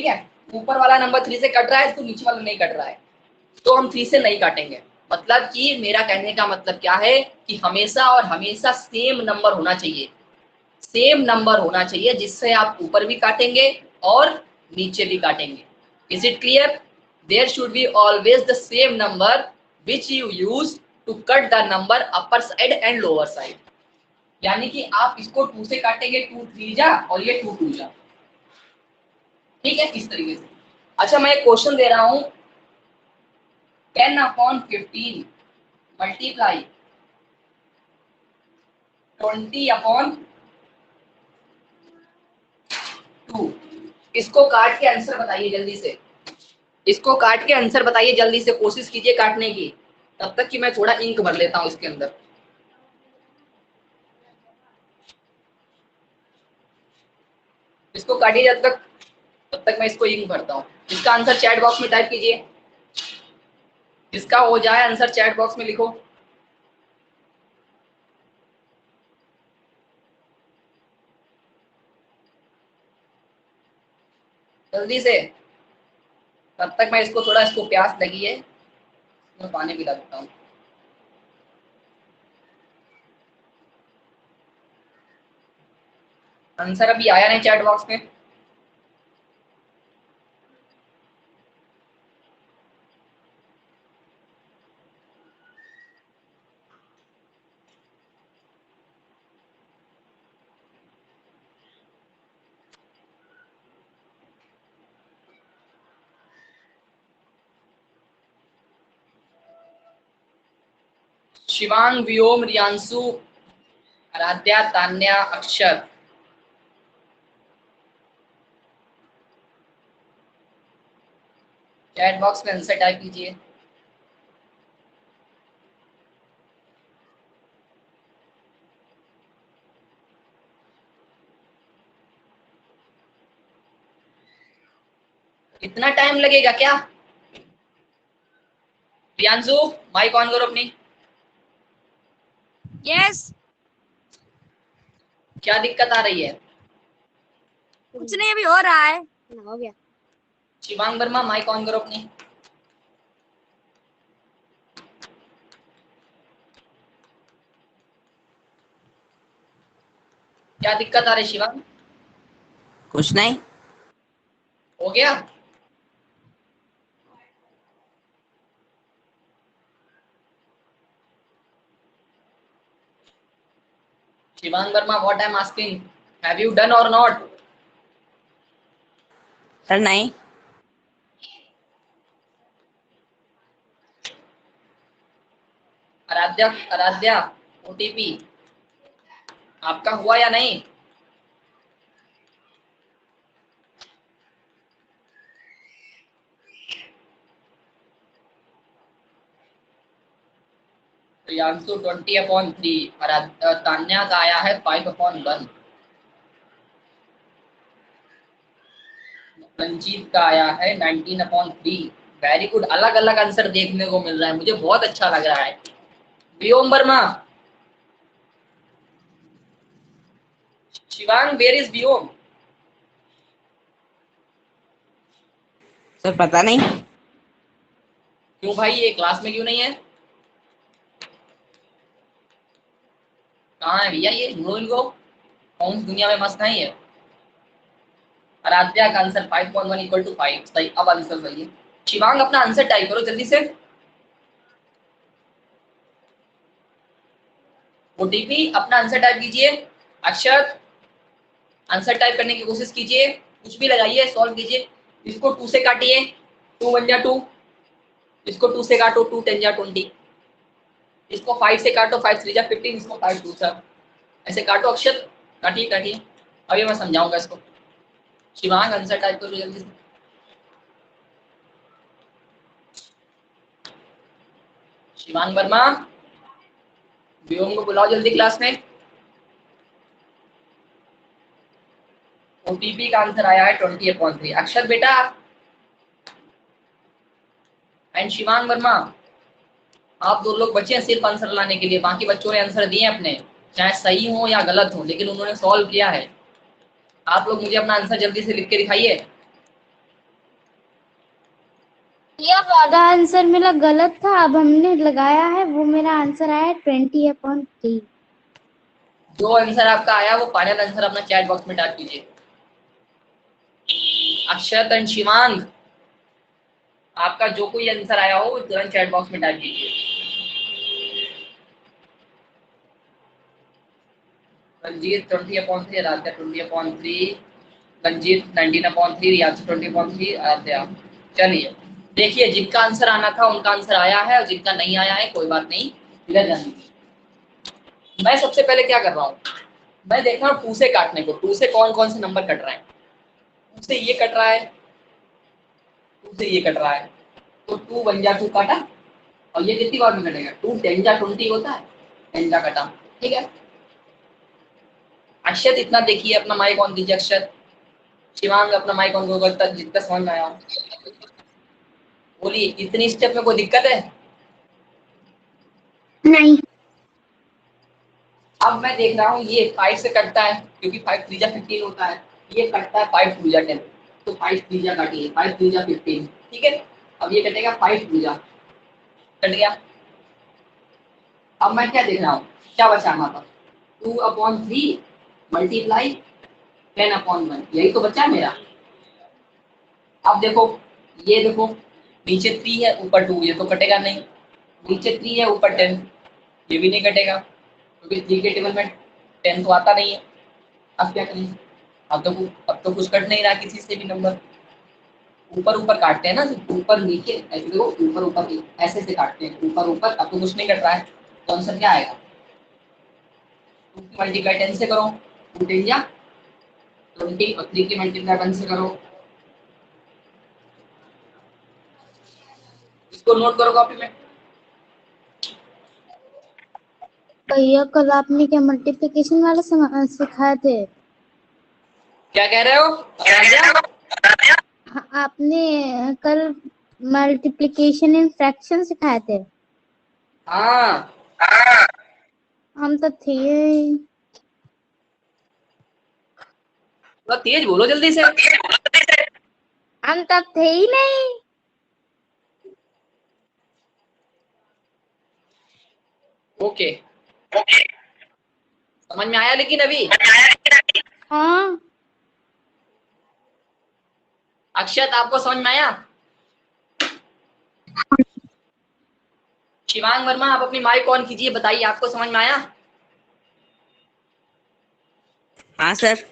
ठीक है, ऊपर वाला नंबर 3 से कट रहा है तो नीचे वाला नहीं कट रहा है, तो हम 3 से नहीं काटेंगे। मतलब कि मेरा कहने का मतलब क्या है कि हमेशा और हमेशा सेम नंबर होना चाहिए, सेम नंबर होना चाहिए, जिससे आप ऊपर भी काटेंगे और नीचे भी काटेंगे। Is it clear? There should be always the same number which you use to cut the number upper side and lower side. यानी कि आप इसको 2 से काटेंगे, 2 3 जा और ये 2 2 जा, ठीक है, इस तरीके से। अच्छा, मैं एक क्वेश्चन दे रहा हूं, 10/15 मल्टीप्लाई 20/2। इसको काट के आंसर बताइए जल्दी से, इसको काट के आंसर बताइए जल्दी से, कोशिश कीजिए काटने की, तब तक कि मैं थोड़ा इंक भर लेता हूं इसके अंदर। इसको काटिए जब तक, तब तक मैं इसको इंक भरता हूं। इसका आंसर चैट बॉक्स में टाइप कीजिए, जिसका हो जाए आंसर चैट बॉक्स में लिखो। जल्दी से, तब तक मैं इसको थोड़ा, इसको प्यास लगी है, मैं पानी पिला देता हूँ। आंसर अभी आया नहीं चैट बॉक्स में। शिवांग, व्योम, रियांशु, आराध्या, तान्या, अक्षर। चैट बॉक्स में आंसर टाइप कीजिए। इतना टाइम लगेगा क्या? प्रियांशु, माइक ऑन करो अपनी। यस। क्या दिक्कत आ रही है? कुछ नहीं, अभी हो रहा है, हो गया। शिवांग वर्मा, माइक ऑन करो अपनी। क्या दिक्कत आ रही है शिवांग? कुछ नहीं। हो गया? Shivang Verma, what I am asking, have you done और नॉट? सर नहीं। आराध्या, आराध्या, ओटीपी आपका हुआ या नहीं? प्रियांशु 20/3, तान्या का आया है 5/1, रंजीत का आया है 19/3। वेरी गुड, अलग अलग आंसर देखने को मिल रहा है, मुझे बहुत अच्छा लग रहा है। Vyom Verma, Shivang, where is Vyom? Sir पता नहीं। क्यों भाई, ये क्लास में क्यों नहीं है? कहाँ है भैया ये, ढूंढो इनको, कौन सी दुनिया में मस्त है ये। आराध्या का आंसर 5/1 = 5, सही, अब आंसर सही है। शिवांग, अपना आंसर टाइप करो जल्दी से। ओटीपी अपना आंसर टाइप कीजिए। अक्षर, आंसर टाइप करने की कोशिश कीजिए, कुछ भी लगाइए, सॉल्व कीजिए। इसको 2 से काटिए, 2 1 जा 2, इसको 2 से काटो, 2 10 जा 20, इसको 5 से काटो, 5 3 जा 15, इसको 5 2 जा, ऐसे काटो। अक्षर, काटिए काटिए, अभी मैं समझाऊंगा इसको। शिवांग, आंसर टाइप करो जल्दी से। शिवांग वर्मा, व्योम को बुलाओ जल्दी क्लास में। ओटीपी का आंसर आया है 20/3। अक्षर बेटा एंड शिवांग वर्मा, आप दो लोग बचे हैं सिर्फ आंसर लाने के लिए, बाकी बच्चों ने आंसर दिए अपने, चाहे सही हो या गलत हो, लेकिन उन्होंने सॉल्व किया है। आप लोग मुझे अपना आंसर जल्दी से लिख के दिखाइए। ये वाला आंसर मेरा गलत था, अब हमने लगाया है, वो मेरा आंसर आया 20/3। जो आंसर आपका आया वो फाइनल आंसर अपना चैट बॉक्स में टाइप कीजिए। अक्षत एंड शिवांग, आपका जो कोई आंसर आया हो वो तुरंत चैट बॉक्स में टाइप कीजिए। रंजीत 20/3, आराध्या 20/3, रंजीत 19/3, रियाज 20/3, आराध्या। चलिए देखिए, जिनका आंसर आना था उनका आंसर आया है और जिनका नहीं आया है कोई बात नहीं, इधर जाने दीजिए। मैं सबसे पहले क्या कर रहा हूँ, मैं देख रहा हूँ 2 से काटने को, 2 से कौन कौन से नंबर कट रहे हैं। 2 से ये कट रहा है, 2 से ये कट रहा है, तो 2 1 जा 2 काटा। और ये कितनी बार में कटेगा, 2 10 जा 20 होता है, 10 जा कटा। ठीक है, अक्षत इतना देखिए, अपना माइक ऑन कीजिए अक्षत। शिवांग अपना माइक ऑन करो जितना समझ में आया। बोलिए, इतनी स्टेप में कोई दिक्कत है? नहीं। अब मैं देख रहा हूँ ये 5 से कटता है, क्योंकि 5 3 जा 15 होता है। ये कटता है 5 2 जा 10, तो 5 3 जा काटिए, 5 3 जा 15। ठीक है, अब ये कटेगा 5 2 जा, कट गया। अब मैं क्या देख रहा हूँ, क्या बचा हमारे पास, 2/3 मल्टीप्लाई 10/1, यही तो बचा मेरा। अब देखो, ये देखो, नीचे 3 है ऊपर 2, ये तो कटेगा नहीं। नीचे 3 है ऊपर 10, ये भी नहीं कटेगा, क्योंकि 3 के टेबल में 10 तो आता नहीं है। अब क्या करें, अब तो कुछ कट नहीं रहा किसी से भी नंबर। ऊपर ऊपर काटते हैं ना, ऊपर नीचे ऐसे देखो, ऊपर ऊपर ऐसे से काटते हैं, ऊपर ऊपर। अब तो कुछ नहीं कट रहा है, तो आंसर क्या आएगा, 2 की मल्टीप्लाई 10 से करो, 2 10 जा 20, और 3 की मल्टीप्लाई 1 से करो। इसको नोट करो कॉपी में। भैया कल आपने क्या मल्टीप्लिकेशन वाले सिखाए थे? क्या कह रहे हो आराध्या? हाँ, आपने कल मल्टीप्लिकेशन इन फ्रैक्शन सिखाए थे। हाँ, हम तो थे। तो तेज बोलो जल्दी से। हम तब थे ही नहीं। ओके, समझ में आया लेकिन अभी? हाँ। अक्षत आपको समझ में आया? शिवांग वर्मा, आप अपनी माइक ऑन कीजिए, बताइए आपको समझ में आया? हाँ सर।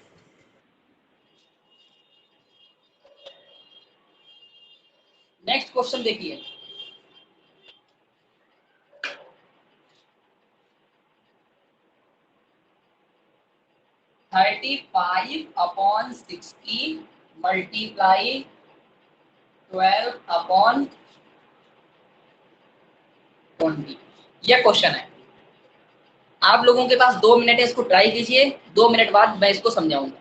नेक्स्ट क्वेश्चन देखिए, थर्टी 5/60 मल्टीप्लाई 12/20। यह क्वेश्चन है, आप लोगों के पास 2 मिनट है, इसको ट्राई कीजिए। 2 मिनट बाद मैं इसको समझाऊंगा।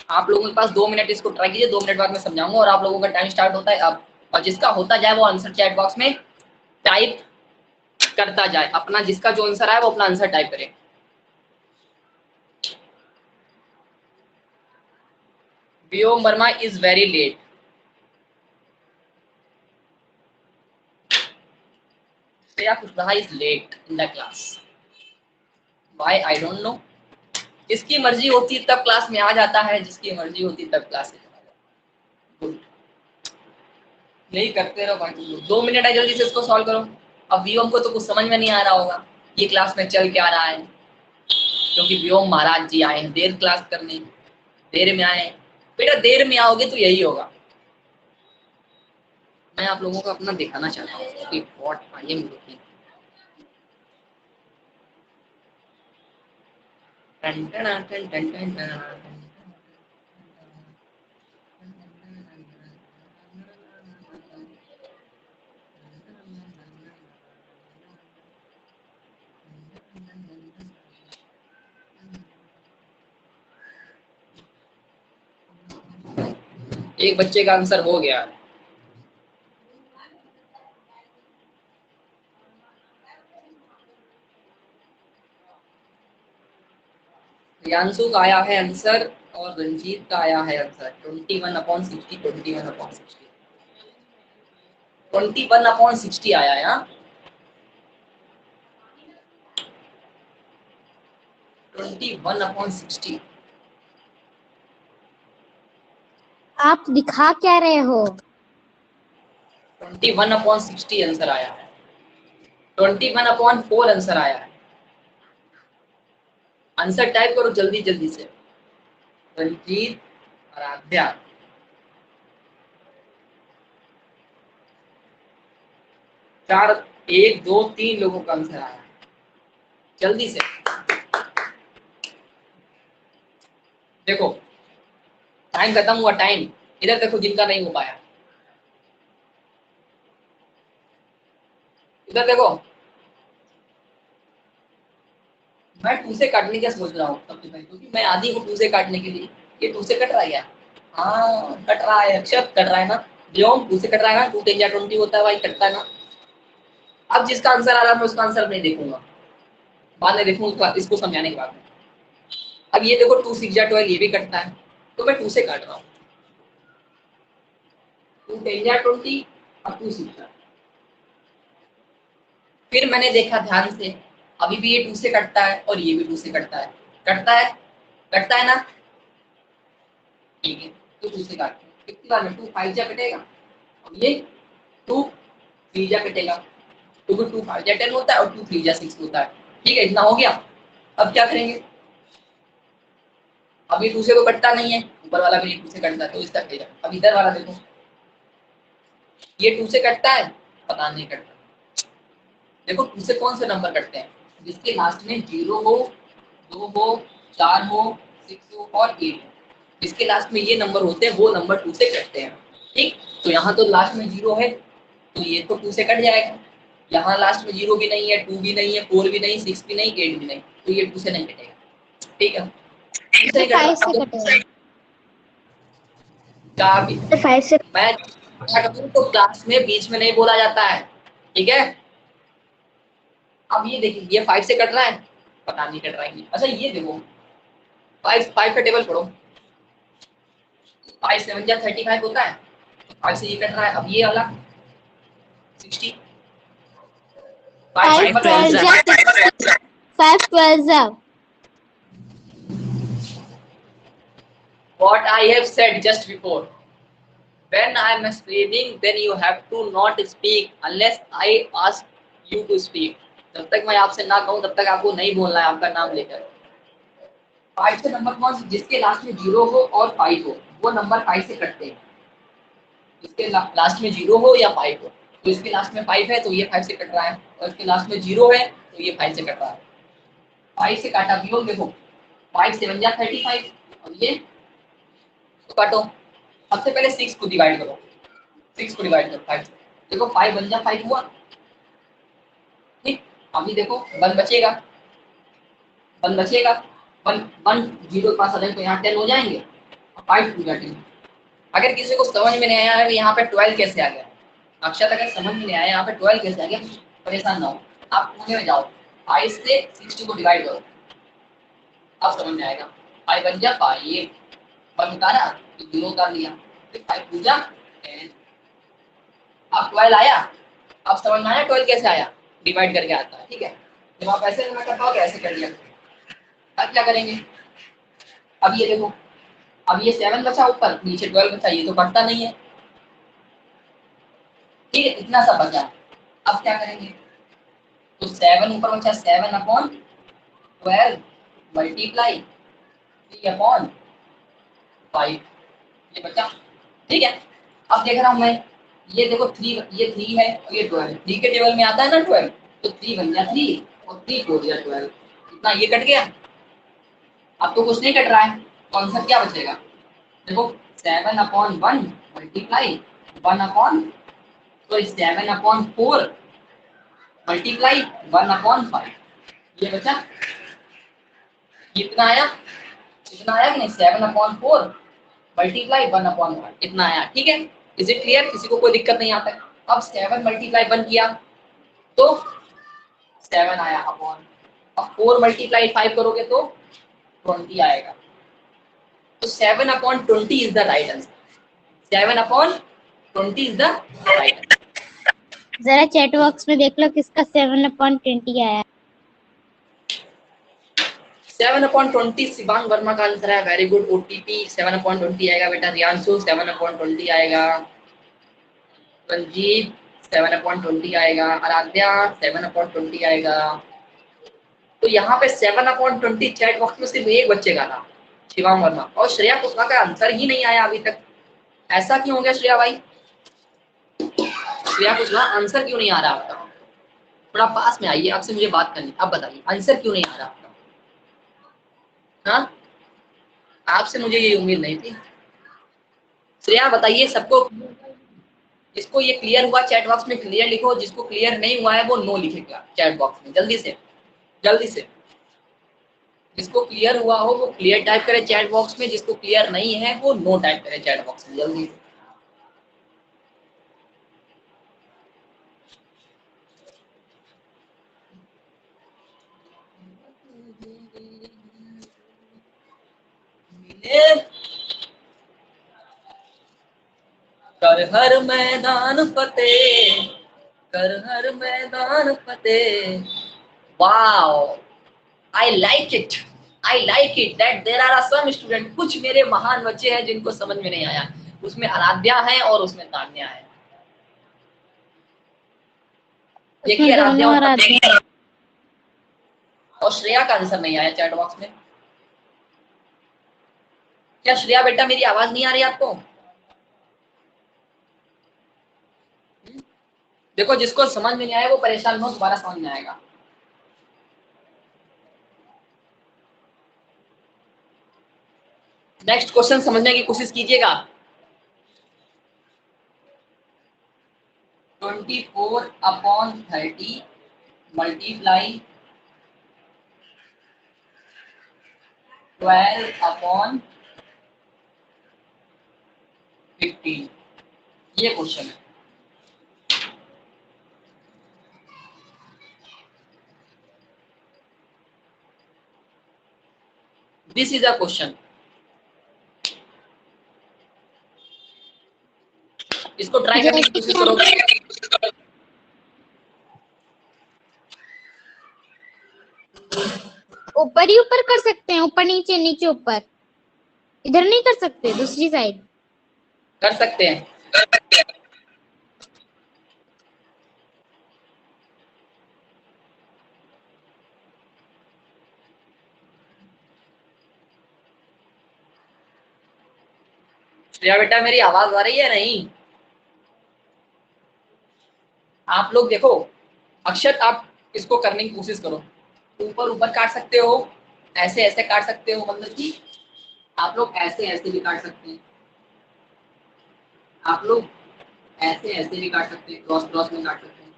आप लोगों के पास 2 मिनट, इसको ट्राई कीजिए, 2 मिनट बाद मैं समझाऊंगा। और आप लोगों का टाइम स्टार्ट होता है अब, और जिसका होता जाए वो आंसर चैट बॉक्स में टाइप करता जाए। अपना जिसका जो आंसर आए वो अपना आंसर टाइप करे। Vyom Verma is very late. Shreya Kushwaha is late in the class. Why I don't know. जिसकी मर्जी होती तब क्लास में आ जाता है, जिसकी मर्जी होती तब क्लास में चला जाता है। गुड, यही करते रहो बाकी लोग। 2 मिनट है, जल्दी से इसको सॉल्व करो। अब व्योम को तो कुछ समझ में नहीं आ रहा होगा ये क्लास में चल क्या रहा है, क्योंकि व्योम महाराज जी आए हैं देर क्लास करने, देर में आए हैं। बेटा देर में आओगे तो यही होगा। मैं आप लोगों को अपना दिखाना चाहता हूँ कि व्हाट आई एम लुकिंग। टन टन टन टन टन टन। एक बच्चे का आंसर हो गया। रियांशु का आया है आंसर और रंजीत का आया है आंसर 21/60, 21/60। 21/60 आया है। हाँ 21/60। आप दिखा क्या रहे हो? 21/60 आंसर आया है। 21/4 आंसर आया है। आंसर टाइप करो जल्दी जल्दी से। रंजीत, आराध्या, चार, 1 2 3 लोगों का आंसर आया है। जल्दी से देखो, टाइम खत्म हुआ। टाइम इधर देखो जिनका नहीं हो पाया, इधर देखो। मैं 2 से काटने का सोच रहा हूँ सबसे पहले, क्योंकि मैं आदी हूँ 2 से काटने के लिए। ये 2 से कट रहा है क्या? हाँ कट रहा है, अक्षर कट रहा है ना। व्योम 2 से कट रहा है ना, 2 10 या 20 होता है भाई, कटता है ना। अब जिसका आंसर आ रहा है मैं उसका आंसर नहीं देखूंगा, बाद में देखूंगा इसको समझाने के बाद में। अब ये देखो 2 6 या 12 ये भी कटता है, तो मैं 2 से काट रहा हूँ। 2 10 या 20 और 2 6 या। फिर मैंने देखा ध्यान से, अभी भी ये 2 से कटता है और ये भी 2 से कटता है। कटता है ना। ठीक है, तो 2 से काटते हैं। कितनी बार में 2 5 जा कटेगा, और ये 2 3 जा कटेगा, क्योंकि 2 5 जा 10 होता है और 2 3 जा 6 होता है। ठीक है, इतना हो गया। अब क्या करेंगे? अब ये 2 से तो कटता नहीं है, ऊपर वाला भी 2 से कटता है, तो इसका कटेगा। अब इधर वाला देखो, ये 2 से कटता है, पता नहीं कटता। देखो 2 से कौन से नंबर कटते हैं? जिसके लास्ट में 0 हो, 2 हो, 4 हो, 6 हो और 8 हो। जिसके लास्ट में ये नंबर होते हैं वो नंबर 2 से कटते हैं। ठीक, तो यहाँ तो लास्ट में 0 है, तो ये तो 2 से कट जाएगा। यहाँ लास्ट में 0 भी नहीं है, 2 भी नहीं है, 4 भी नहीं, 6 भी नहीं, 8 भी नहीं, तो ये 2 से नहीं कटेगा। ठीक है, 2 से तो नहीं कट 5 रहा। से कटेगा। क्या भी तो 5 से मैं क्या करूँ, तो क्लास में बीच में नहीं बोला जाता है। ठीक है, अब ये देखिए ये 5 से कट रहा है, पता नहीं कट रहा है। अच्छा ये देखो 5 का टेबल पढ़ो, 5 7 या 35 होता है, 5 से ये कट रहा है। अब ये वाला 60, 5 5 5 12 जा 5 12 जा। what I have said just before, when I am explaining then you have to not speak unless I ask you to speak। जब तक मैं आपसे ना कहूं तब तक आपको नहीं बोलना है आपका नाम लेकर। 5 से नंबर कौन से? जिसके लास्ट में 0 हो और 5 हो वो नंबर 5 से कटते हैं। इसके लास्ट में 0 हो या 5 हो, तो इसके लास्ट में 5 है तो ये 5 से कट रहा है, और इसके लास्ट में 0 है तो ये 5 से कट रहा है। 5 से काटा भी देखो, 5 7 या 35 और ये तो काटो। सबसे पहले 6 को डिवाइड करो, 6 को डिवाइड करो 5 से। देखो 5 बन जा 5 हुआ। ठीक, अभी देखो 1 बचेगा, 1 बचेगा, 1 1 0 के पास आ जाए तो यहाँ 10 हो जाएंगे, 5 2 10। अगर किसी को समझ में नहीं आया यहाँ पे 12 कैसे आ गया, अक्षर अगर समझ में नहीं आया यहाँ पे 12 कैसे आ गया, परेशान ना हो, आप पुणे में जाओ, 5 से 60 को डिवाइड करो, अब समझ में आएगा। 5 बन जा 5, 1 उतारा तो 0 उतार लिया, फिर 5 पूजा 10, अब 12 आया। अब समझ में आया 12 कैसे आया, डिवाइड करके आता है। ठीक है, जब आप ऐसे ना कर पाओगे ऐसे कर लिया। अब क्या करेंगे? अब ये देखो, अब ये 7 बचा ऊपर, नीचे 12 बचा, ये तो बढ़ता नहीं है। ठीक है, इतना सा बचा। अब क्या करेंगे? तो 7 ऊपर बचा, 7/12 मल्टीप्लाई 3/5 ये बचा। ठीक है, अब देख रहा हूं मैं, ये देखो 3, ये 3 है और ये 12 है, 3 के टेबल में आता है ना 12, तो 3 बन गया 3 और 3 4 या 12, इतना ये कट गया। अब तो कुछ नहीं कट रहा है, तो आंसर क्या बचेगा? देखो 7/1 मल्टीप्लाई 1/, तो 7/4 मल्टीप्लाई 1/5 ये बचा। कितना आया? इतना आया कि नहीं? 7/4 मल्टीप्लाई 1/1 इतना आया। ठीक है, इज इट क्लियर? किसी को कोई दिक्कत नहीं आता है? अब 7 मल्टीप्लाई 1 किया तो 7 आया अपॉन, अब 4 मल्टीप्लाई 5 करोगे तो 20 आएगा। तो 7/20 is the right answer. 7/20 is the right answer. जरा चैट बॉक्स में देख लो किसका 7/20 आया। 7/20 शिवांग वर्मा का आंसर है। Very good. ओटीपी 7/20 आएगा बेटा। रियांशु 7/20 आएगा। रंजीत 7/20 आएगा। आराध्या 7/20 आएगा। तो यहाँ पे 7/20 चैट बॉक्स में सिर्फ एक बच्चे का था, शिवांग वर्मा, और श्रेया कुशवाहा का आंसर ही नहीं आया अभी तक। ऐसा क्यों हो गया श्रेया भाई? श्रेया कुशवाहा आंसर क्यों नहीं आ रहा आपका? थोड़ा पास में आइए, आपसे मुझे बात करनी। अब बताइए आंसर क्यों नहीं आ रहा आपका? हाँ, आपसे मुझे ये उम्मीद नहीं थी। श्रेया बताइए सबको, जिसको ये क्लियर हुआ चैट बॉक्स में क्लियर लिखो, जिसको क्लियर नहीं हुआ है वो नो लिखेगा चैट बॉक्स में। जल्दी से जल्दी से, जिसको क्लियर हुआ हो वो क्लियर टाइप करे चैट बॉक्स में, जिसको क्लियर नहीं है वो नो टाइप करे चैट बॉक्स में, जल्दी से। कर हर मैदान फतेह, कर हर मैदान फतेह। Wow, I like it, I like it that there are some student. कुछ मेरे महान बच्चे हैं जिनको समझ में नहीं आया। उसमें आराध्या है और उसमें तान्या है। देखिए उसमें आराध्या दोनों और आते हैं। और श्रेया का आंसर नहीं आया चैट बॉक्स में। क्या श्रेया बेटा मेरी आवाज नहीं आ रही आपको? देखो जिसको समझ में नहीं आया वो परेशान हो, दोबारा समझ में आएगा। नेक्स्ट क्वेश्चन समझने की कोशिश कीजिएगा। 24/30 मल्टीप्लाई 12/15, ये क्वेश्चन है। This is a question. इसको ट्राई करने की कोशिश करो। ऊपर ही ऊपर कर सकते हैं, ऊपर नीचे नीचे ऊपर, इधर नहीं कर सकते, दूसरी साइड कर सकते हैं। श्रेया बेटा मेरी आवाज आ रही है? नहीं, आप लोग देखो। अक्षत आप इसको करने की कोशिश करो। ऊपर ऊपर काट सकते हो, ऐसे ऐसे काट सकते हो, मतलब कि आप लोग ऐसे ऐसे भी काट सकते हैं, आप लोग ऐसे ऐसे भी काट सकते हैं, क्रॉस क्रॉस में काट सकते हैं।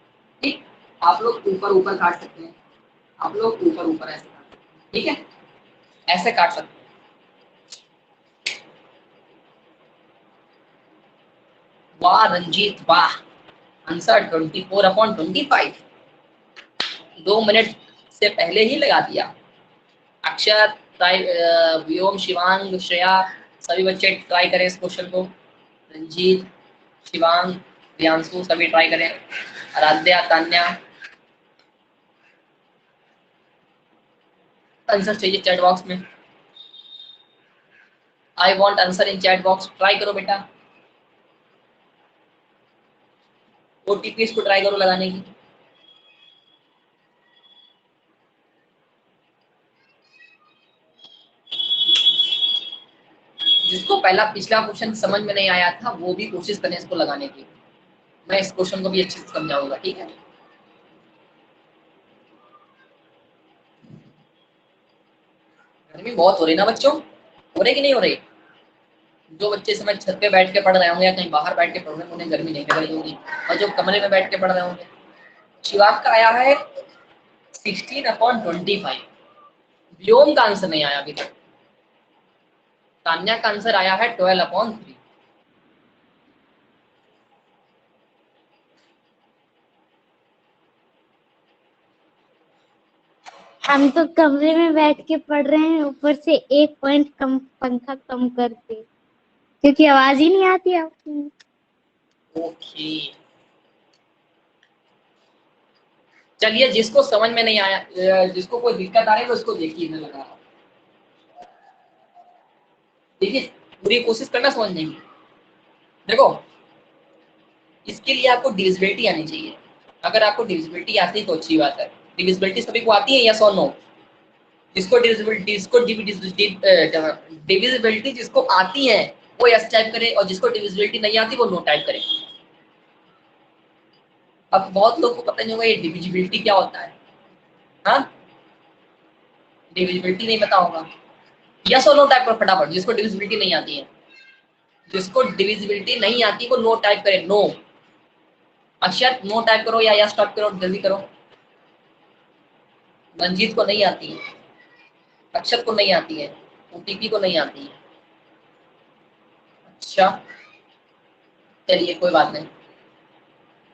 ठीक, आप लोग ऊपर ऊपर काट सकते हैं, आप लोग ऊपर ऊपर ऐसे काट सकते हैं। ठीक है, ऐसे काट सकते हैं। वाह रंजीत वाह, आंसर 24/25। 2 मिनट से पहले ही लगा दिया। अक्षर ट्राई, व्योम, शिवांग, श्रेया, सभी बच्चे ट्राई करें इस क्वेश्चन को। रंजीत, शिवांग, प्रियांशु सभी ट्राई करें। आराध्या, तान्या, आंसर चाहिए चैट बॉक्स में। I want answer in chat box. Try करो बेटा, ओटीपी को ट्राई करो लगाने की। जिसको पहला पिछला क्वेश्चन समझ में नहीं आया था वो भी कोशिश करें इसको लगाने की। मैं इस क्वेश्चन को भी अच्छे से समझाऊंगा। ठीक है, गर्मी बहुत हो रही ना बच्चों, हो रही कि नहीं हो रही? जो बच्चे इस समय छत पे बैठ के पढ़ रहे होंगे या कहीं बाहर बैठ के पढ़ रहे होंगे उन्हें गर्मी नहीं लग रही होगी, और जो कमरे में बैठ के पढ़ रहे होंगे। शिवांग का आया है 16/25। व्योम का आंसर नहीं आया अभी तक। तान्या का आंसर आया है 12/3। हम तो कमरे में बैठ के पढ़ रहे हैं, ऊपर से 1 पॉइंट कम, पंखा कम करके, क्योंकि आवाज ही नहीं आती आपकी। ओके, चलिए, जिसको समझ में नहीं आया, जिसको कोई दिक्कत आ रही है उसको देखिए, मैं लगा रहा हूं। देखिए, पूरी कोशिश करना समझने की। देखो, इसके लिए आपको डिविजिबिलिटी आनी चाहिए। अगर आपको डिविजिबिलिटी आती है तो अच्छी बात है। डिविजिबिलिटी सभी को आती है, यस और नो? जिसको डिविजिबिलिटी जिसको आती है वो यस टाइप करे, और जिसको डिविजिबिलिटी नहीं आती वो नो टाइप करे। अब बहुत लोग को पता नहीं होगा ये डिविजिबिलिटी क्या होता है। हाँ, डिविजिबिलिटी नहीं पता होगा। यस और नो टाइप पर फटाफट, जिसको डिविजिबिलिटी नहीं आती है। जिसको डिविजिबिलिटी नहीं आती वो नो टाइप करे, नो। अक्षर नो टाइप करो या यस टाइप करो, जल्दी करो। मंजीत को नहीं आती है, अक्षर को नहीं आती है, ओटीपी को नहीं आती है। अच्छा, चलिए कोई बात नहीं,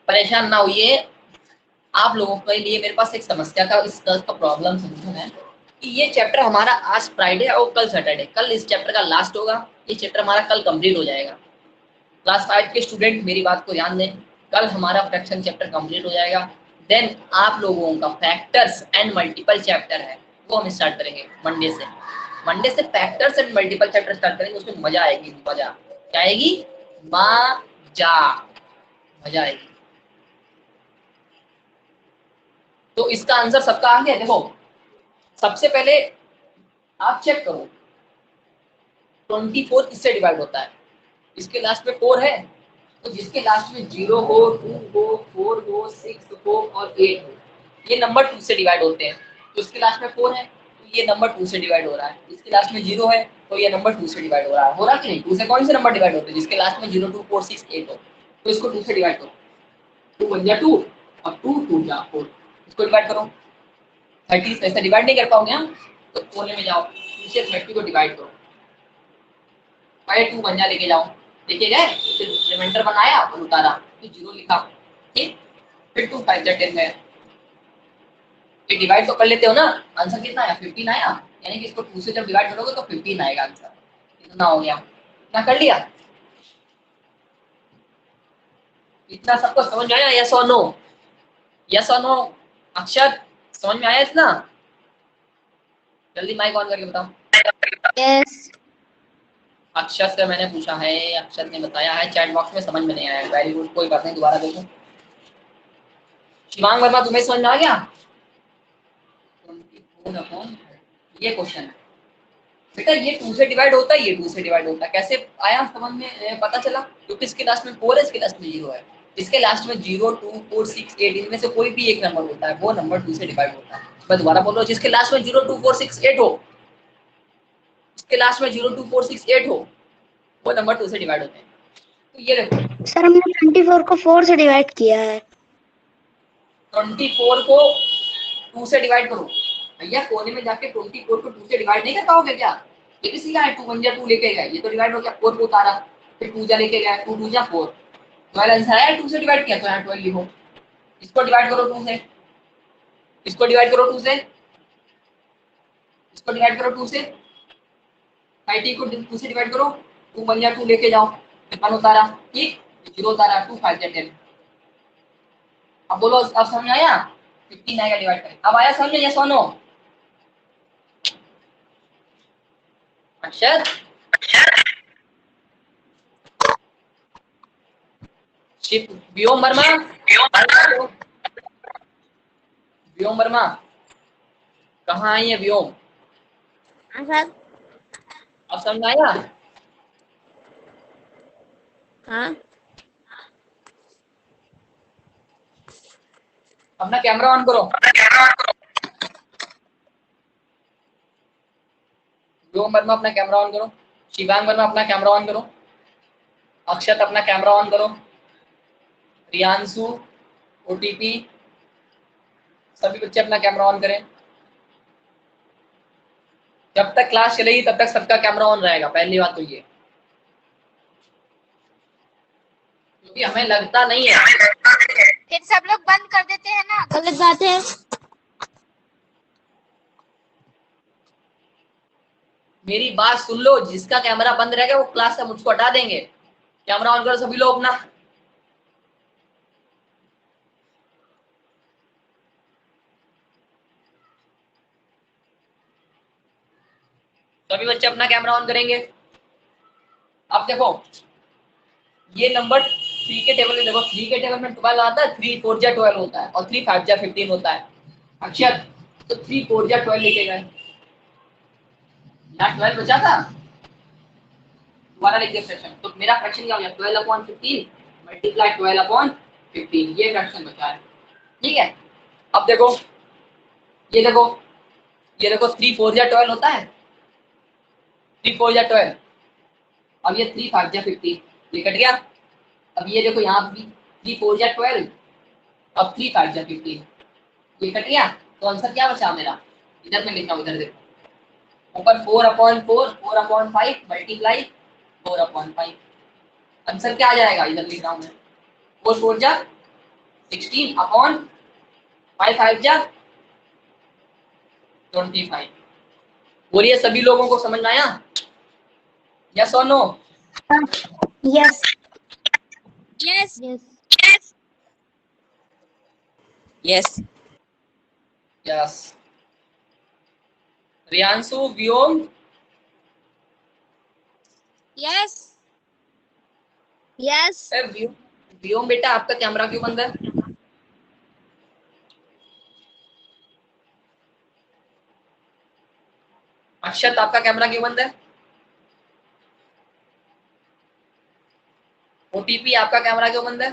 परेशान ना होइए। आप लोगों के लिए मेरे पास एक समस्या का, इस तरह का प्रॉब्लम सोल्यूशन है कि ये चैप्टर हमारा आज फ्राइडे और कल सैटरडे, कल इस चैप्टर का लास्ट होगा। ये चैप्टर हमारा कल कंप्लीट हो जाएगा। क्लास 5 के स्टूडेंट मेरी बात को ध्यान दें, कल हमारा फ्रैक्शन चैप्टर कंप्लीट हो जाएगा। देन आप लोगों का फैक्टर्स एंड मल्टीपल चैप्टर है, वो हम स्टार्ट करेंगे मंडे से। मंडे से factors and multiple chapter start करेंगे, उसमें मजा आएगी। मजा क्या आएगी? मजा, मजा आएगी। तो इसका आंसर सबका आ गया। देखो, सबसे पहले आप चेक करो 24 किससे डिवाइड होता है? इसके लास्ट में 4 है, तो जिसके लास्ट में 0 हो, 2 हो, 4 हो, 6 हो और 8 हो, ये नंबर 2 से डिवाइड होते हैं। तो इसके लास्ट में 4 है तो ये नंबर 2 से डिवाइड हो रहा है। इसके लास्ट में 0 है तो ये नंबर 2 से डिवाइड हो रहा है। हो रहा कि नहीं? 2 से कौन से नंबर डिवाइड होते हैं? जिसके लास्ट में 0, 2, 4, 6, 8 हो। तो इसको 2 से डिवाइड करो। 2 1 जा 2 और 2 2 जा 4। इसको डिवाइड करो। 30 से ऐसे डिवाइड नहीं कर पाओगे हम, तो कोने में जाओ, नीचे 30 को डिवाइड करो। पहले 2 1 जा लेके जाओ, लेके गए, फिर रिमाइंडर बनाया और उतारा, फिर 0 लिखा, ठीक। फिर 2 5 जा 10 गए। ये डिवाइड तो कर लेते हो ना? आंसर कितना आया? 15 आया। यानी कि इसको 2 से जब डिवाइड करोगे तो 15 आएगा आंसर। कितना हो गया? क्या कर लिया? इतना सबको समझ में आया? यस और नो? यस और नो? अक्षर समझ में आया इतना? जल्दी माइक ऑन करके बताओ। यस। अक्षर से मैंने पूछा है, अक्षर ने बताया है चैट बॉक्स में समझ में नहीं आया। वेरी गुड, कोई बात नहीं, दोबारा देखो। शिवांग वर्मा, तुम्हें समझ में आ गया? ये क्वेश्चन है बेटा, ये 2 से डिवाइड होता है, ये 2 से डिवाइड होता है। कैसे आया समझ में? पता चला क्योंकि इसके लास्ट में 4 है, इसके लास्ट में 0 है। इसके लास्ट में 0 2 4 6 8 इनमें से कोई भी एक नंबर होता है, वो नंबर 2 से डिवाइड होता है। मैं दोबारा बोल रहा हूँ, जिसके लास्ट में 0 2 4 6 8 हो, इसके लास्ट में 0 2 4 6 8 हो, वो नंबर 2 से डिवाइड होते हैं। तो ये देखो, सर हमने 24 को 4 से डिवाइड किया है। 24 को 2 से डिवाइड करो। भैया कोने में जाके 24 को 2 से डिवाइड नहीं कर पाओगे क्या? ये भी सीखा है, 2 1 जा 2 लेके गए, ये तो डिवाइड हो गया। 4 को उतारा, फिर 2 जा लेके गए, 2 2 जा 4। तुम्हारा आंसर आया 2 से डिवाइड किया, तो यहाँ 12 लिखो। इसको डिवाइड करो 2 से, इसको डिवाइड करो 2 से, इसको डिवाइड करो 2 से, 30 को 2 से डिवाइड करो। 2 1 जा 2 लेके जाओ, 1 उतारा, ठीक, 0 उतारा, 2 5 जा 10। अब बोलो, अब समझ में आया? 15 आएगा डिवाइड करें। अब आया समझ में? यस और नो? अक्षर, शिव, व्योम वर्मा, व्योम वर्मा कहाँ आई है? व्योम, हाँ सर। अब समझ में आया? हाँ अपना कैमरा ऑन करो। व्योम वर्मा अपना कैमरा ऑन करो। शिवांग वर्मा अपना कैमरा ऑन करो। अक्षत अपना कैमरा ऑन करो। रियांशु, ओटीपी, सभी बच्चे अपना कैमरा ऑन करें। जब तक क्लास चलेगी तब तक सबका कैमरा ऑन रहेगा, पहली बात तो ये, क्योंकि हमें लगता नहीं है। फिर सब लोग बंद कर देते हैं ना, गलत बात है। मेरी बात सुन लो, जिसका कैमरा बंद रहेगा वो क्लास से मुझको हटा देंगे। कैमरा ऑन करो सभी लोग अपना। सभी बच्चे अपना कैमरा ऑन करेंगे। अब देखो ये नंबर 3 के टेबल में देखो, 3 के टेबल में 12 आता है, 3 4 जा 12 होता है और 3 5 जा 15 होता है। अक्षर तो 3 4 जा 12 लिखे गए, यहाँ 12 बचा था, दोबारा लिख दिया फ्रैक्शन। तो मेरा फ्रैक्शन क्या हो गया, 12 अपॉन 15 मल्टीप्लाई 12 अपॉन 15, ये फ्रैक्शन बचा है। ठीक है, अब देखो ये देखो, ये देखो 3 4 जा 12 होता है, 3 4 जा 12, अब ये 3 5 जा 15, ये कट गया। अब ये देखो यहाँ भी 3 4 जा 12, अब 3 5 जा 15, ये कट गया। तो आंसर क्या बचा मेरा, इधर में लिखा हूँ, इधर देखो ऊपर 4 upon 4 4 upon 5 multiply 4 upon 5, answer क्या आ जाएगा, इधर लिख रहा हूँ मैं, 4 4 जा 16 अपॉन 5 5 जा 25। बोलिए सभी लोगों को समझ में आया, यस और no? Yes yes yes yes yes. Riyanshu, Vyom, yes yes Vyom, Vyom बेटा आपका कैमरा क्यों बंद है? अक्षत आपका कैमरा क्यों बंद है? ओटीपी आपका कैमरा क्यों बंद है?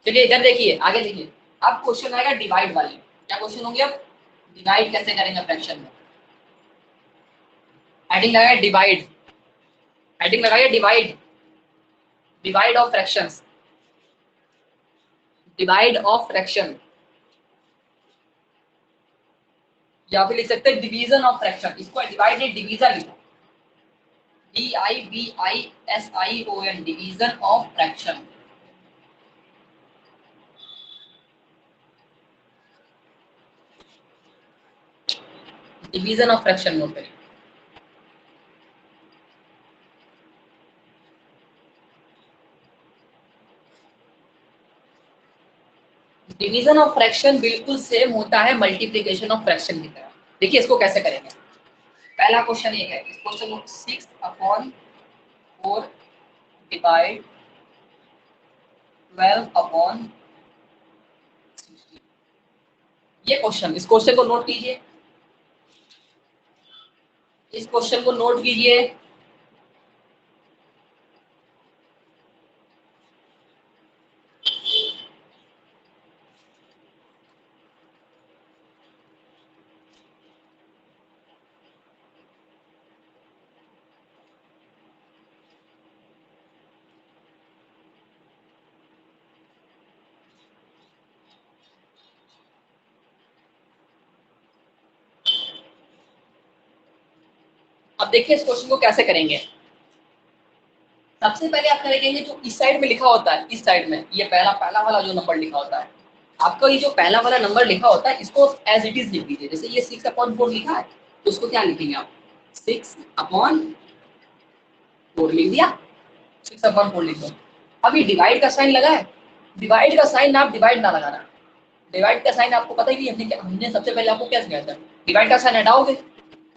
चलिए इधर देखिए, आगे देखिए, अब क्वेश्चन आएगा डिवाइड वाले। क्या क्वेश्चन होंगे अब, डिवाइड कैसे करेंगे फ्रैक्शन में। हेडिंग लगाइए डिवाइड, हेडिंग लगाइए divide, divide of fractions, divide of fraction, या फिर लिख सकते हैं डिवीजन ऑफ फ्रैक्शन। इसको डिवाइड नहीं डिवीजन लिखो, DIVISION, division of fraction. Division of fraction note करिए। डिवीजन ऑफ फ्रैक्शन बिल्कुल सेम होता है मल्टीप्लिकेशन ऑफ फ्रैक्शन की तरह। देखिए इसको कैसे करेंगे। पहला क्वेश्चन ये है, इस क्वेश्चन को 6 अपॉन 4 डिवाइड 12 अपॉन 16, ये क्वेश्चन, इस क्वेश्चन को नोट कीजिए, इस क्वेश्चन को नोट कीजिए। अब देखिए इस क्वेश्चन को कैसे करेंगे। सबसे पहले आप करेंगे जो इस साइड में लिखा होता है, इस साइड में ये पहला पहला वाला जो नंबर लिखा होता है, आपको ये जो पहला वाला नंबर लिखा होता है इसको एज इट इज लिख दीजिए। जैसे ये 6 अपॉन 4 लिखा है तो उसको क्या लिखेंगे आप, 6 अपॉन 4 लिख दिया, 6 अपॉन 4 लिख दो। अभी डिवाइड का साइन लगा है, डिवाइड का साइन आप डिवाइड ना लगाना, डिवाइड का साइन आपको पता ही नहीं, हमने सबसे पहले आपको क्या सिखाया था, डिवाइड का साइन हटाओगे,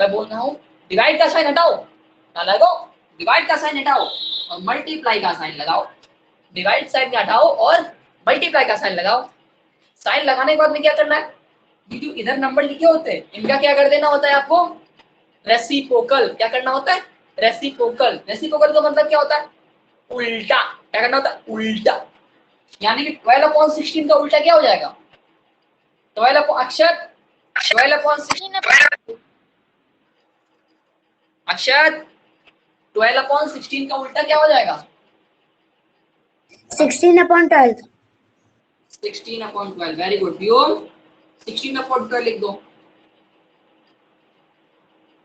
मैं बोल रहा हूँ डिवाइड का साइन हटाओ ना लगाओ, डिवाइड का साइन हटाओ और मल्टीप्लाई का साइन लगाओ, डिवाइड साइन हटाओ और मल्टीप्लाई का साइन लगाओ। साइन लगाने के बाद में क्या करना है, ये जो इधर नंबर लिखे होते हैं इनका क्या कर देना होता है आपको, रेसिप्रोकल। क्या करना होता है, रेसिप्रोकल। रेसिप्रोकल का मतलब क्या होता है, उल्टा। क्या करना होता है, उल्टा। यानी कि 12/16 का उल्टा क्या हो जाएगा, 12 अक्षर 12/16 अक्षर 12/16 का उल्टा क्या हो जाएगा, 16/12 16/12। वेरी गुड व्योम, 16/12 लिख दो।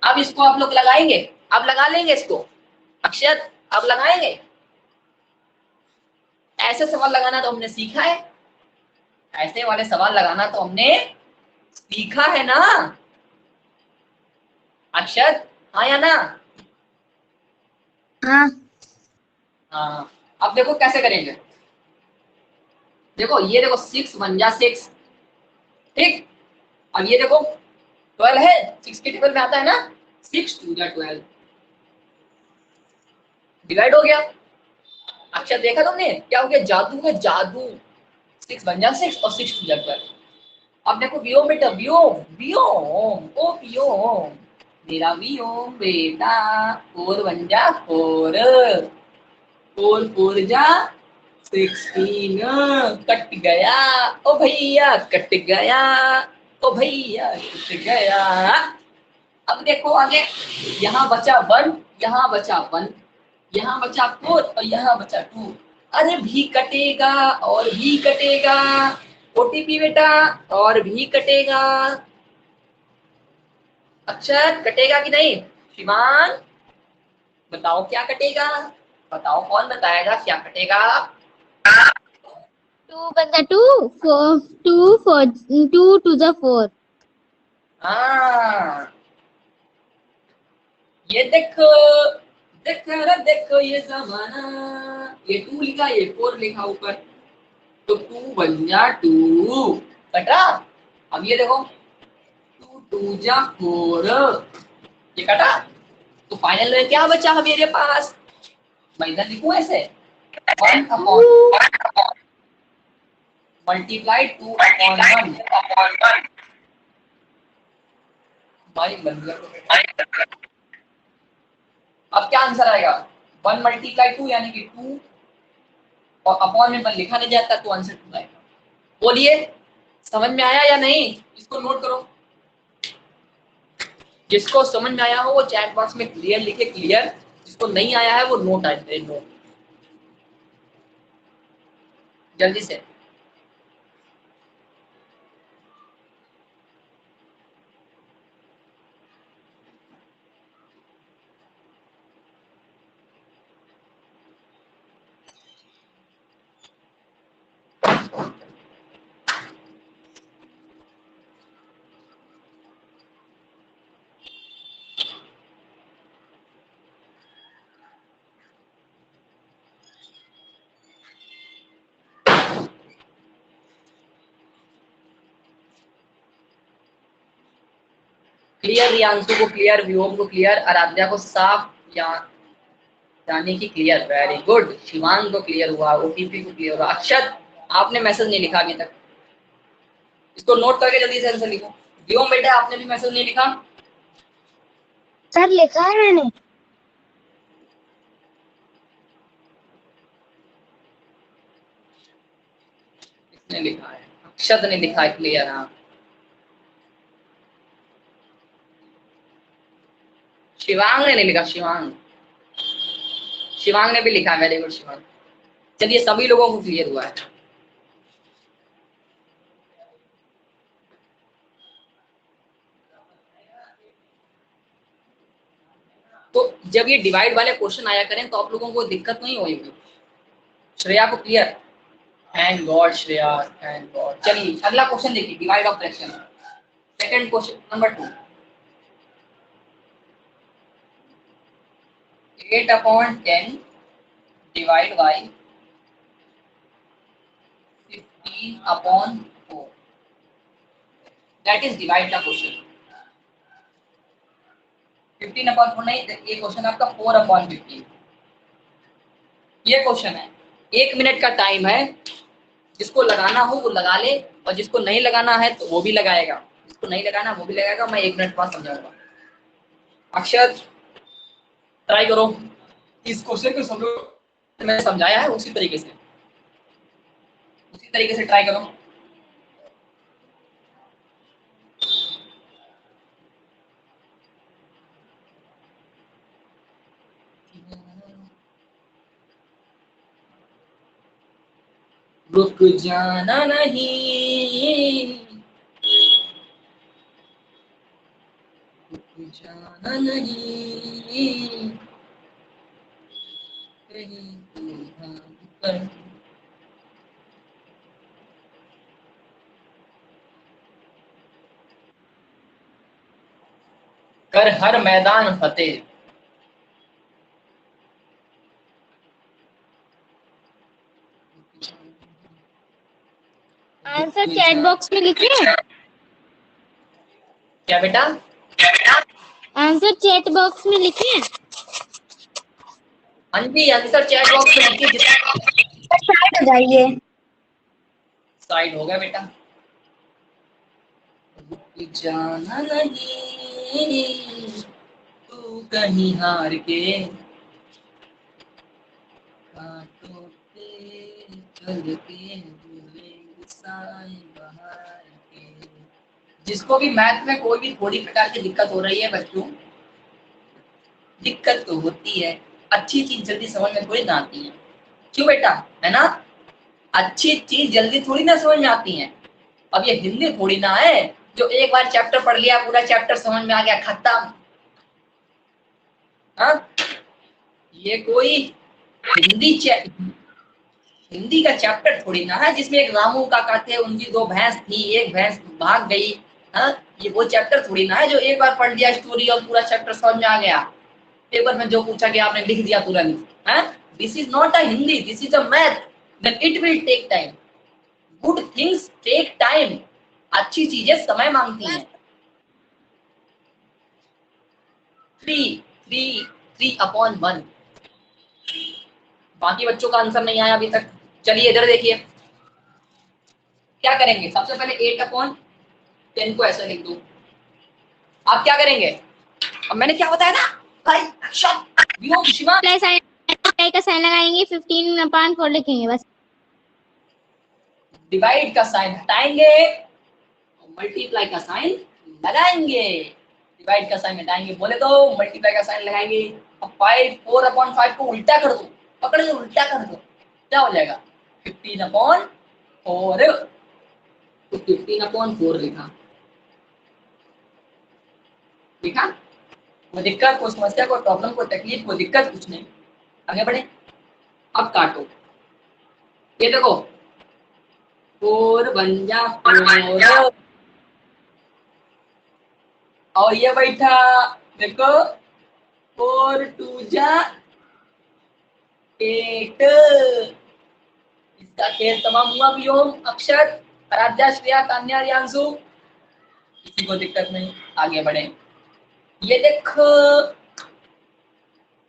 अब इसको आप लोग लगाएंगे, अब लगा लेंगे इसको, अक्षर अब लगाएंगे। ऐसे सवाल लगाना तो हमने सीखा है, ऐसे वाले सवाल लगाना तो हमने सीखा है ना अक्षर, हाँ या ना? हाँ हाँ, अब देखो कैसे करेंगे। देखो ये देखो 6 1 जा 6, ठीक। अब ये देखो 12 है, 6 के टेबल में आता है ना, 6 2 जा 12, डिवाइड हो गया। अच्छा देखा तुमने क्या हो गया, जादू है जादू। 6 1 जा 6 और 6 2 जा 12। अब देखो वियोग बेटा, वियोग वियोग ओ वियोग, मेरा वियोग बेटा। 4 1 जा 4, 4 4 जा 16, कट गया ओ भैया, कट गया ओ भैया, कट गया। अब देखो आगे, यहाँ बचा 1, यहाँ बचा 1, यहाँ बचा 4 और यहाँ बचा 2। अरे भी कटेगा और भी कटेगा, ओटीपी बेटा, और भी कटेगा। अक्षर कटेगा कि नहीं? शिवान बताओ क्या कटेगा, बताओ कौन बताएगा क्या कटेगा। 2 बंदा 2, 4 2 4 2 2 जा 4। हाँ ये देखो, देखो रे देखो ये जमाना, ये 2 लिखा ये 4 लिखा ऊपर, तो 2 1 जा 2, कटा। अब ये देखो 2 2 जा 4, ये कटा। तो फाइनल में क्या बचा मेरे पास, मैं इधर लिखूं ऐसे, 1 अपॉन मल्टीप्लाई 2 अपॉन 1, भाई मतलब अब क्या आंसर आएगा, 1 मल्टीप्लाई 2 यानी कि 2, और अपॉन में 1 लिखा नहीं जाता तो आंसर 2 आएगा। बोलिए समझ में आया या नहीं, इसको नोट करो। जिसको समझ में आया हो वो चैट बॉक्स में क्लियर लिखे, क्लियर। जिसको नहीं आया है वो नोट आए, नोट जल्दी से। क्लियर, रियांशु को क्लियर, व्योम को क्लियर, आराध्या को साफ या जाने की क्लियर, वेरी गुड। शिवांग को क्लियर हुआ, ओटीपी को क्लियर हुआ। अक्षत आपने मैसेज नहीं लिखा अभी तक, इसको नोट करके जल्दी से आंसर लिखो। व्योम बेटा आपने भी मैसेज नहीं लिखा, सर लिखा है मैंने। इसने लिखा है, अक्षत ने लिखा है क्लियर। हाँ शिवांग ने नहीं लिखा, शिवांग, शिवांग ने भी लिखा, वेरी गुड शिवांग। चलिए सभी लोगों को क्लियर हुआ है। तो जब ये डिवाइड वाले क्वेश्चन आया करें तो आप लोगों को दिक्कत नहीं होगी। श्रेया को clear, thank God Shreya, thank God. चलिए अगला क्वेश्चन देखिए, divide of fraction, second question number 2। 8 upon 10 divide by 15 upon 4, that is divide का क्वेश्चन। 15 अपॉन 4 नहीं, ये क्वेश्चन आपका 4 अपॉन 15, ये क्वेश्चन है। 1 मिनट का टाइम है, जिसको लगाना हो वो लगा ले, और जिसको नहीं लगाना है तो वो भी लगाएगा, जिसको नहीं लगाना वो भी लगाएगा। मैं 1 मिनट बाद समझाऊंगा। अक्षर ट्राई करो, इस क्वेश्चन को समझो, मैंने समझाया है उसी तरीके से, उसी तरीके से ट्राई करो। रुक जाना नहीं, रुक जाना नहीं, कहीं तू हाँ पर। कर हर मैदान फतेह, आंसर चैट बॉक्स में लिखिए। क्या बेटा? आंसर चैट बॉक्स में लिखिए। हाँ जी, आंसर चैट बॉक्स में लिखिए। साइड हो जाइए। साइड हो गया बेटा। जाना नहीं तू कहीं हार के, कांटों पे चल के भूले साए बहार के। जिसको भी मैथ में कोई भी थोड़ी प्रकार की दिक्कत हो रही है बच्चों, दिक्कत तो होती है, अच्छी चीज जल्दी समझ में थोड़ी ना आती है। क्यों बेटा? है ना? अच्छी चीज जल्दी थोड़ी ना समझ में आती है। अब ये हिंदी थोड़ी ना है जो एक बार चैप्टर पढ़ लिया पूरा चैप्टर समझ में आ गया खत्म। हाँ, ये कोई हिंदी का चैप्टर थोड़ी ना है जिसमें एक रामू काका थे, उनकी दो भैंस थी, एक भैंस भाग गई। हाँ, ये वो चैप्टर थोड़ी ना है जो एक बार पढ़ लिया स्टोरी और पूरा चैप्टर समझ में आ गया, पेपर में जो पूछा गया आपने लिख दिया तुरंत। This is not a Hindi, this is a math, then it will take time. Good things take time. अच्छी चीजें समय मांगती हैं। 3/3 बाकी बच्चों का आंसर नहीं आया अभी तक। चलिए इधर देखिए, क्या करेंगे? सबसे पहले 8/10 को ऐसे लिख दो। आप क्या करेंगे? अब मैंने क्या बताया ना भाई, अक्षर वियोग शिवा का साइन लगाएंगे, 15/4 लिखेंगे बस। डिवाइड का साइन हटाएंगे, मल्टीप्लाई का साइन लगाएंगे। डिवाइड का साइन हटाएंगे बोले तो मल्टीप्लाई का साइन लगाएंगे। अब 4/5 को उल्टा कर दो, पकड़ के उल्टा कर दो, क्या हो जाएगा? 15/4। तो 15/4 लिखा, लिखा। कोई दिक्कत, कोई समस्या, कोई प्रॉब्लम, कोई तकलीफ, कोई दिक्कत कुछ नहीं। आगे बढ़े। अब काटो, ये देखो 4 बन जा 4, और ये बैठा देखो 4 2 8। इसका खेल तमाम हुआ व्योम अक्षर आराध्या श्रेया तान्या रियांशु, किसी को दिक्कत नहीं। आगे बढ़े। ये देखो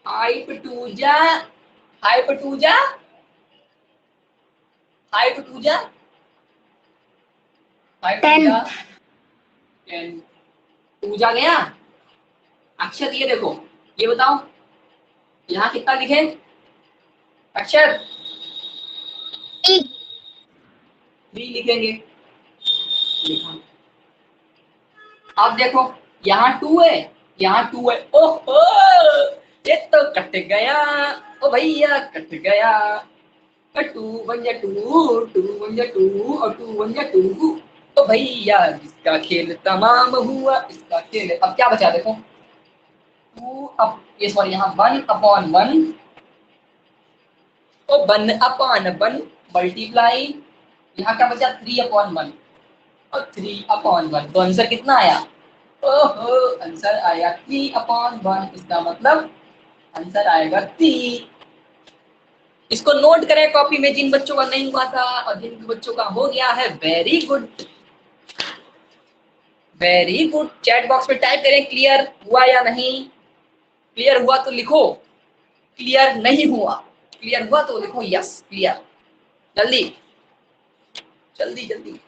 5 2 5 2 5 2 5 2 10 2 गया। अक्षर ये देखो, ये बताओ यहाँ कितना लिखे अक्षर? 3 लिखेंगे, लिखा। अब देखो यहाँ 2 है, यहाँ 2 है। ओहो, ये तो कट गया ओ भैया, कट गया। 2 1 2 2 1 2 और 2 1 2। तो भैया इसका खेल तमाम हुआ, इसका खेल। अब क्या बचा देखो 2 अब ये सॉरी यहाँ 1/1, तो 1/1 मल्टीप्लाई, यहाँ क्या बचा 3/1 और 3/1। तो आंसर कितना आया? ओहो, आंसर आया 3/1। इसका मतलब आंसर आएगा 3। इसको नोट करें कॉपी में जिन बच्चों का नहीं हुआ था, और जिन बच्चों का हो गया है very good, very good. Chat box में टाइप करें क्लियर हुआ या नहीं। क्लियर हुआ तो लिखो, क्लियर नहीं हुआ, क्लियर हुआ तो लिखो यस क्लियर। जल्दी जल्दी जल्दी।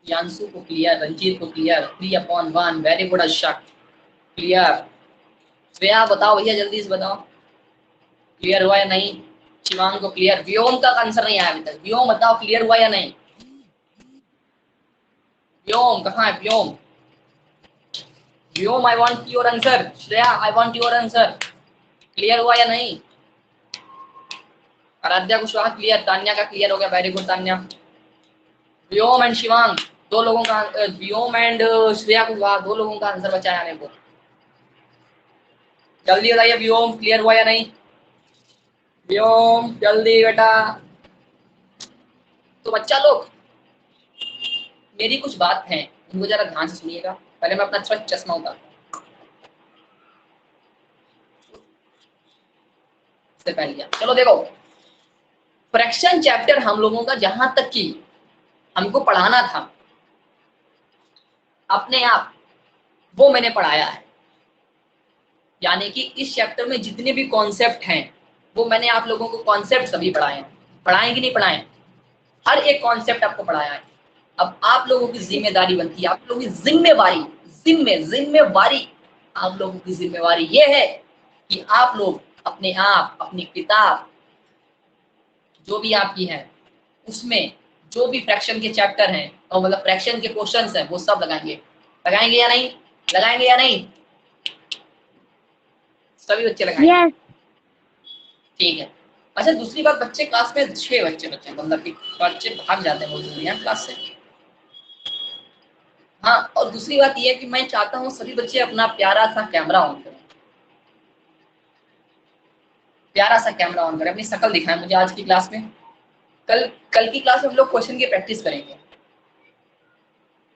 यांशु को क्लियर, रंजीत को क्लियर। 3/1 वेरी गुड अशक क्लियर। श्रेया बताओ भैया जल्दी से बताओ क्लियर हुआ या नहीं। शिवांग को क्लियर। व्योम का आंसर नहीं आया अभी तक। व्योम बताओ क्लियर हुआ या नहीं। व्योम कहाँ है? Vyom Vyom I want your answer. Shreya I want your answer. Clear हुआ या नहीं? आराध्या कुशवाहा क्लियर। तान्या का क्लियर हो गया, very good Tanya. Vyom and Shivang दो लोगों का, व्योम एंड श्रेया कुशवाहा दो लोगों का आंसर बचा है। आने को जल्दी बताइए व्योम क्लियर हुआ या नहीं। व्योम जल्दी बेटा। तो बच्चा लोग मेरी कुछ बात है, इनको जरा ध्यान से सुनिएगा। पहले मैं अपना चश्मा उतारता हूं, इससे पहले चलो देखो, फ्रैक्शन चैप्टर हम लोगों का जहां तक कि हमको पढ़ाना था अपने आप, वो मैंने पढ़ाया है। यानी कि इस चैप्टर में जितने भी कॉन्सेप्ट हैं वो मैंने आप लोगों को कॉन्सेप्ट सभी पढ़ाए हैं। पढ़ाए कि नहीं पढ़ाए? हर एक कॉन्सेप्ट आपको पढ़ाया है। अब आप लोगों की जिम्मेदारी बनती है, आप लोगों की जिम्मेवारी, जिम्मेवारी, आप लोगों की जिम्मेवारी ये है कि आप लोग अपने आप अपनी किताब जो भी आपकी है उसमें जो भी फ्रैक्शन के चैप्टर हैं और मतलब फ्रैक्शन के क्वेश्चंस हैं वो सब लगाएंगे। लगाएंगे या नहीं? लगाएंगे या नहीं? सभी बच्चे लगाएंगे? यस ठीक है। अच्छा, दूसरी बात, बच्चे क्लास में 6 बच्चे मतलब कि बच्चे भाग जाते हैं बहुत जल्दी यहाँ क्लास से। हाँ, और दूसरी बात ये है कि मैं चाहता हूँ सभी बच्चे अपना प्यारा सा कैमरा ऑन करें, प्यारा सा कैमरा ऑन करें, अपनी शक्ल दिखाएं मुझे आज की क्लास में। कल की क्लास में हम लोग क्वेश्चन की प्रैक्टिस करेंगे।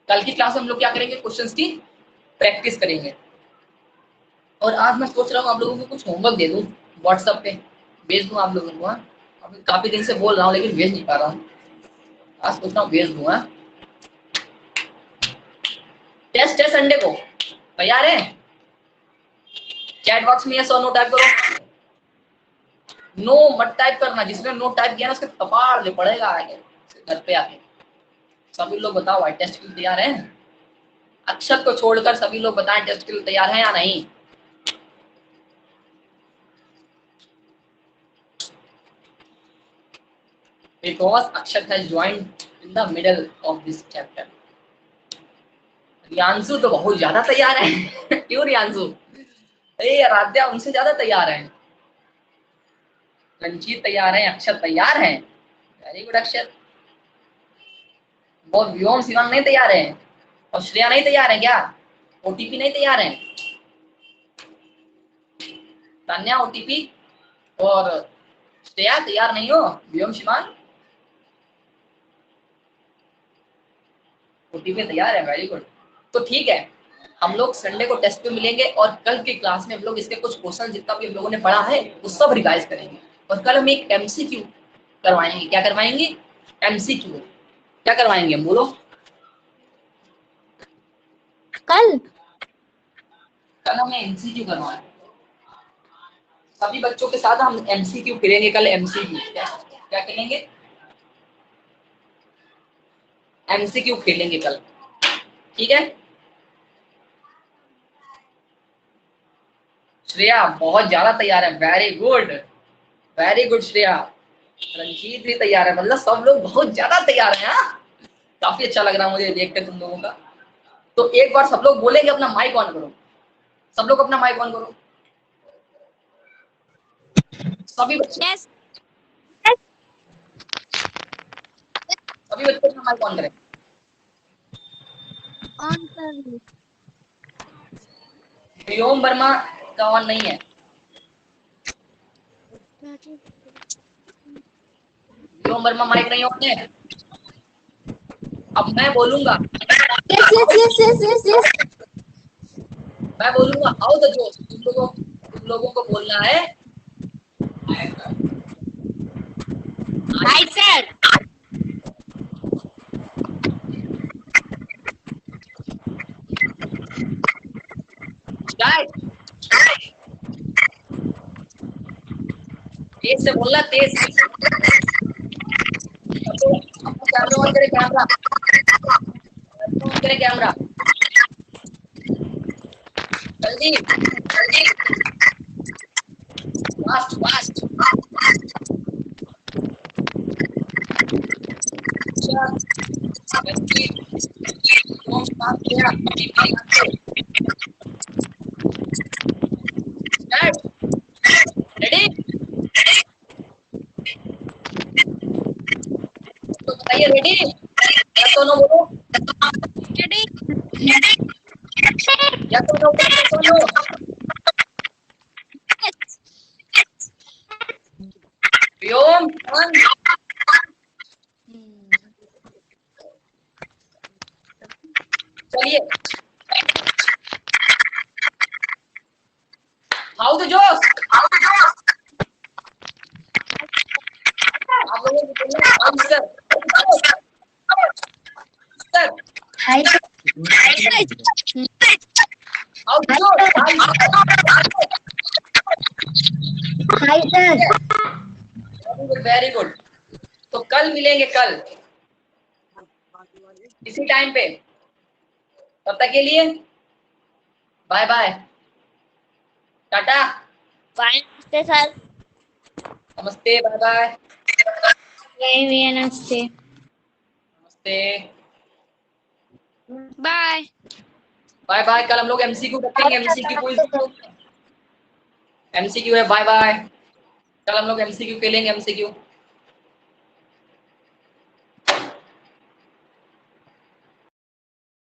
कल की क्लास में हम लोग क्या करेंगे? क्वेश्चंस की प्रैक्टिस करेंगे। और आज मैं सोच रहा हूँ आप लोगों को कुछ होमवर्क दे दूँ, व्हाट्सएप पे भेज दूँ आप लोगों को। हाँ, अभी काफी दिन से बोल रहा हूँ लेकिन भेज नहीं पा रहा हूँ, आज सोच रहा हूँ भेज दूँ। टेस्ट है संडे को, तैयार है? चैट बॉक्स में यस और नो टाइप करो। नो मत टाइप करना, जिसने नो टाइप किया ना उसके कपाड़ ले पड़ेगा आगे घर पे आके। सभी लोग बताओ भाई टेस्ट के लिए तैयार हैं? अक्षत को छोड़कर सभी लोग बताएं टेस्ट के लिए तैयार हैं या नहीं। Because Akshat has joined in the middle of this chapter. Riyanshu तो बहुत ज्यादा तैयार है क्यों रियांशु? आराध्या उनसे ज्यादा तैयार है। रंजीत तैयार है, अक्षत तैयार है, वेरी गुड अक्षत। और व्योम शिवांग नहीं तैयार है, और श्रेया नहीं तैयार है क्या? ओटीपी नहीं तैयार है? तान्या ओटीपी और श्रेया तैयार नहीं हो? व्योम शिवांग ओटीपी तैयार है, वेरी गुड। तो ठीक है, हम लोग संडे को टेस्ट पे मिलेंगे और कल की क्लास में हम लोग इसके कुछ क्वेश्चन जितना भी हम लोगों ने पढ़ा है वो सब रिवाइज करेंगे। और कल हम एक एमसीक्यू करवाएंगे। क्या करवाएंगे? एमसीक्यू। क्या करवाएंगे हम बोलो? कल कल हमें एमसीक्यू करवाएंगे, सभी बच्चों के साथ हम एमसीक्यू करेंगे कल। एमसीक्यू क्या करेंगे? एमसीक्यू खेलेंगे कल, ठीक है? श्रेया बहुत ज्यादा तैयार है, वेरी गुड श्रेया। रंजीत भी तैयार है, मतलब सब लोग बहुत ज्यादा तैयार हैं। हाँ, काफी अच्छा लग रहा है मुझे देखकर तुम लोगों का। तो एक बार सब लोग बोलेंगे अपना माइक ऑन करो, सब लोग अपना माइक ऑन करो, सभी बच्चे। यस सभी बच्चे अपना माइक ऑन करें। ऑन कर ली। व्योम वर्मा का ऑन नहीं है, व्योम वर्मा माइक नहीं ऑन है। अब मैं बोलूंगा, यस मैं बोलूंगा आओ तो जोश, तुम लोगों को बोलना है राइट सर। स्टार्ट। तेज से बोलना, तेज से। अपना कैमरा ऑन करे, कैमरा ऑन करे, कैमरा जल्दी जल्दी, फास्ट फास्ट। रेडी? तो बताइए रेडी या तो नो बोलो, रेडी या तो नो बोलो, या तो नो। व्योम वन। चलिए, हाउ द जोश, आप लोगों को बोलना है how sir, sir hi how the जोश, हाय सर। Very good. तो कल मिलेंगे, कल इसी टाइम पे। तब तक के लिए बाय बाय, टाटा, नमस्ते सर। नमस्ते, बाय बाय, नमस्ते। नमस्ते, बाय। Bye bye. कल हम लोग एमसीक्यू रखेंगे, एमसीक्यू क्विज, एमसीक्यू है। बाय बाय, कल हम लोग एमसीक्यू खेलेंगे, एमसीक्यू।